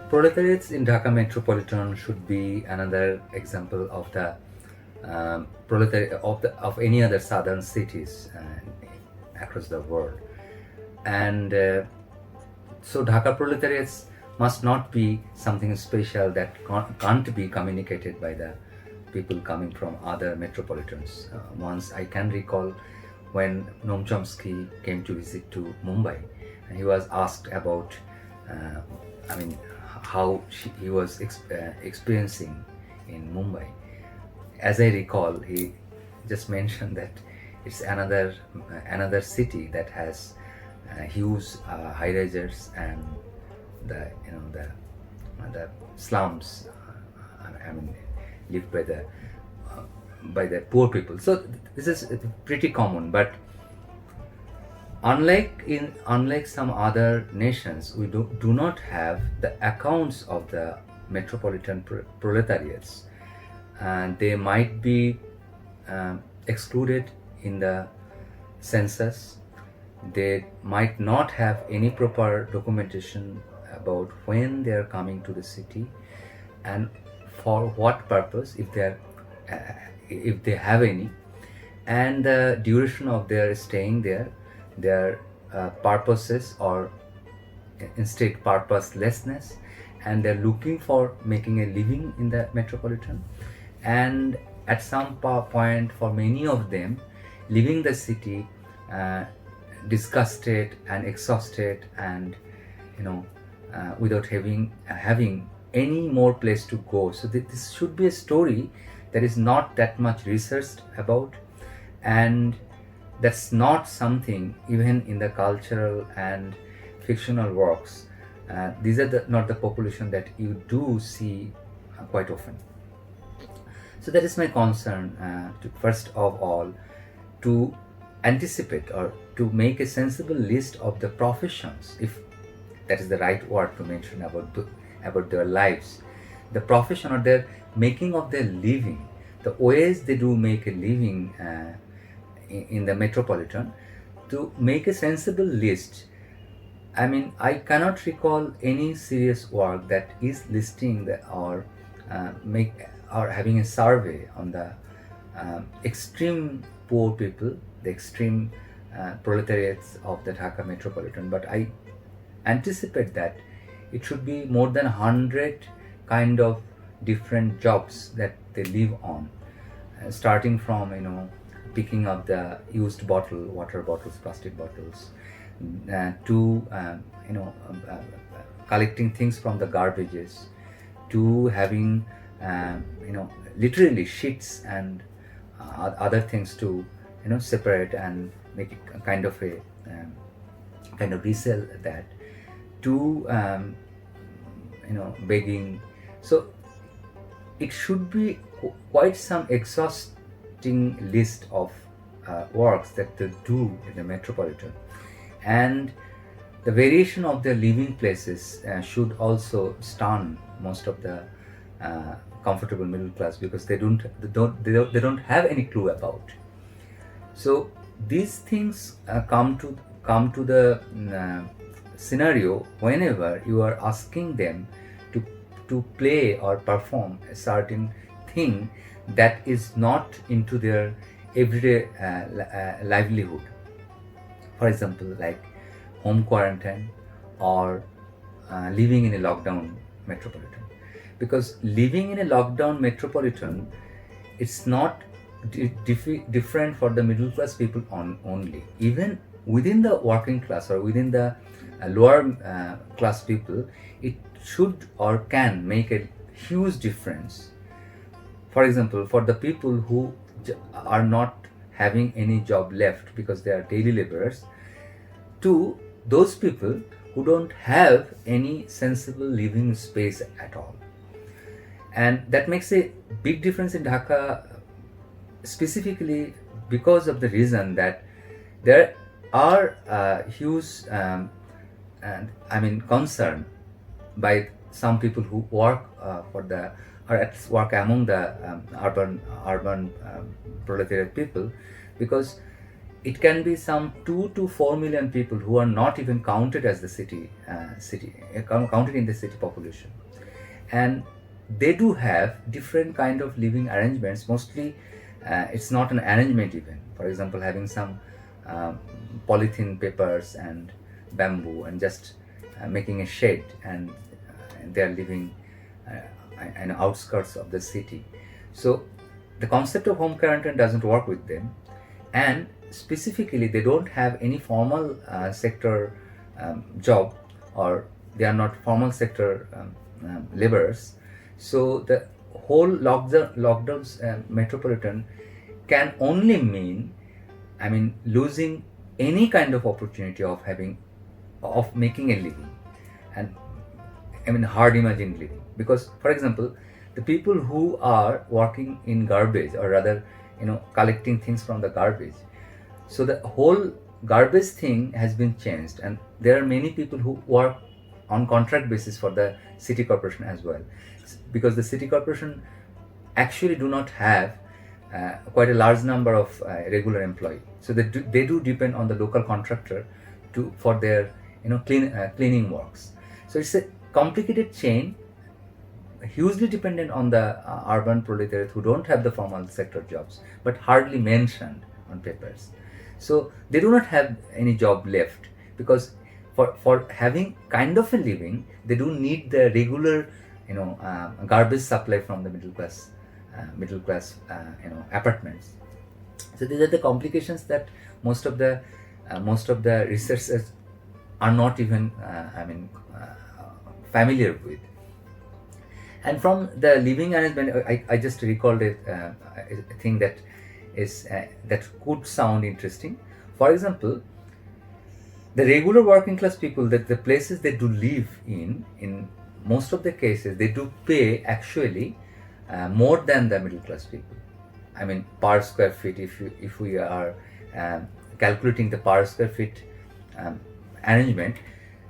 Proletariats in Dhaka metropolitan should be another example of the proletariat of any other southern cities across the world, and so Dhaka proletariats must not be something special that can't be communicated by the people coming from other metropolitans. Once I can recall when Noam Chomsky came to visit to Mumbai, and he was asked about, uh, I mean, how he was experiencing in Mumbai. As I recall, he just mentioned that it's another city that has huge high-rises and the slums. I mean, lived by the poor people. So this is pretty common, but unlike some other nations, we do not have the accounts of the metropolitan proletariats, and they might be excluded in the census. They might not have any proper documentation about when they are coming to the city and for what purpose, if they have any, and the duration of their staying there, their purposes or instead purposelessness, and they're looking for making a living in the metropolitan, and at some point for many of them leaving the city disgusted and exhausted, and without having any more place to go. So this should be a story that is not that much researched about, and that's not something even in the cultural and fictional works. These are not the population that you do see quite often. So that is my concern, first of all, to anticipate or to make a sensible list of the professions, if that is the right word to mention about their lives, the profession or their making of their living, the ways they do make a living in the metropolitan, to make a sensible list. I mean, I cannot recall any serious work that is listing or having a survey on the extreme poor people, the extreme proletariats of the Dhaka metropolitan. But I anticipate that it should be more than 100 kind of different jobs that they live on, starting from picking up the used water bottles, plastic bottles, to collecting things from the garbages, to having literally sheets and other things to separate and make it a kind of resell that, to begging. So it should be quite some exhausting list of works that they do in the metropolitan, and the variation of their living places should also stun most of the comfortable middle class, because they don't have any clue about. So these things come to the scenario whenever you are asking them to play or perform a certain thing that is not into their everyday livelihood. For example, like home quarantine or living in a lockdown metropolitan. Because living in a lockdown metropolitan, it's not different for the middle class people only. Even within the working class or within the lower class people, it should or can make a huge difference. For example, for the people who are not having any job left because they are daily laborers, to those people who don't have any sensible living space at all. And that makes a big difference in Dhaka, specifically because of the reason that there are huge concern by some people who work for the, or at least work among the urban proletariat people, because it can be some 2 to 4 million people who are not even counted as the counted in the city population, and they do have different kind of living arrangements. Mostly it's not an arrangement even. For example, having some polythene papers and bamboo and just making a shed, and they are living in outskirts of the city. So the concept of home quarantine doesn't work with them, and specifically they don't have any formal sector job, or they are not formal sector laborers. So the whole lockdowns metropolitan can only mean, losing any kind of opportunity of making a living, and hard imagined living. Because, for example, the people who are working in garbage, or rather, collecting things from the garbage, so the whole garbage thing has been changed, and there are many people who work on contract basis for the city corporation as well, because the city corporation actually do not have quite a large number of regular employee. So they do depend on the local contractor for their cleaning works. So it's a complicated chain, hugely dependent on the urban proletariat who don't have the formal sector jobs, but hardly mentioned on papers. So they do not have any job left, because for having kind of a living, they do need the regular garbage supply from the middle class apartments. So these are the complications that most of the researchers are not even familiar with. And from the living arrangement, I just recalled a thing that is that could sound interesting. For example, the regular working class people, that the places they do live in most of the cases, they do pay actually more than the middle class people. Per square feet, if we are calculating the per square feet arrangement,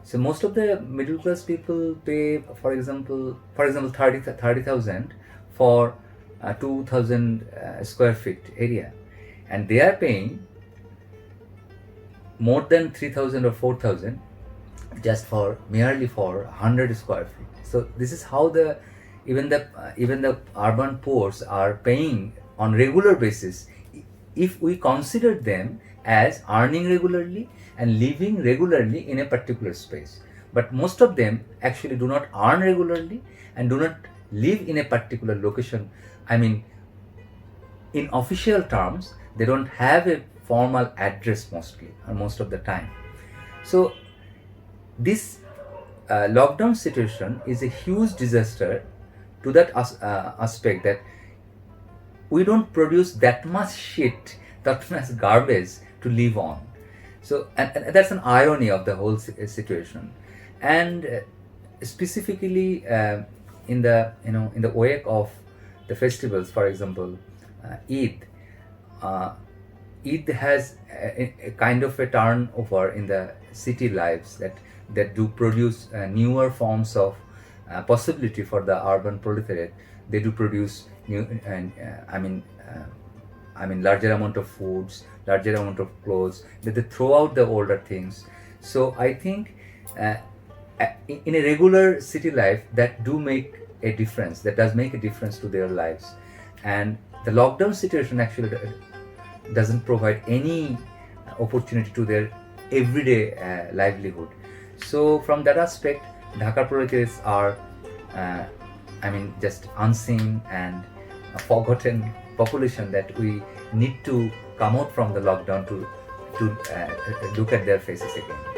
so most of the middle class people pay, for example 30,000 for 2,000 square feet area, and they are paying more than 3,000 or 4,000 just merely for 100 square feet. So this is how even the urban poors are paying on regular basis, if we consider them as earning regularly and living regularly in a particular space. But most of them actually do not earn regularly and do not live in a particular location. In official terms, they don't have a formal address mostly, or most of the time. So this lockdown situation is a huge disaster to that aspect, that we don't produce that much shit, that much garbage to live on. So and that's an irony of the whole situation. And specifically in the wake of the festivals, for example, Eid. Eid has a kind of a turnover in the city lives that do produce newer forms of possibility for the urban proletariat. They do produce larger amount of foods, larger amount of clothes. They throw out the older things. So I think in a regular city life, that does make a difference to their lives. And the lockdown situation actually doesn't provide any opportunity to their everyday livelihood. So from that aspect, Dhaka proletariats are just unseen and a forgotten population that we need to come out from the lockdown to look at their faces again.